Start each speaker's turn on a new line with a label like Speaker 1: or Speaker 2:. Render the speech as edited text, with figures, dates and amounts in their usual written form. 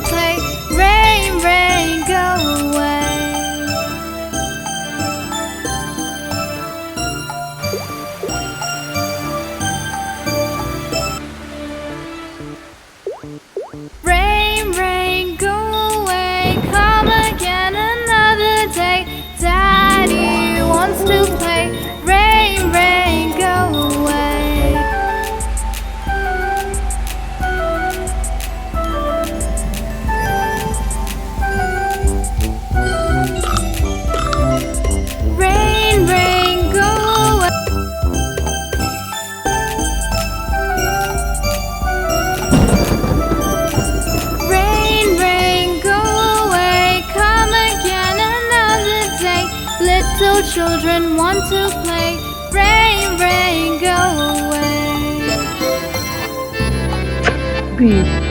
Speaker 1: play. Rain, rain, go away. Rain, rain, go away. Come again another day. Daddy wants to play. Rain, rain, go away. Rain, rain, go away. Rain, rain, go away. Come again another day. Little children want to play. Rain, rain, go away.
Speaker 2: Good.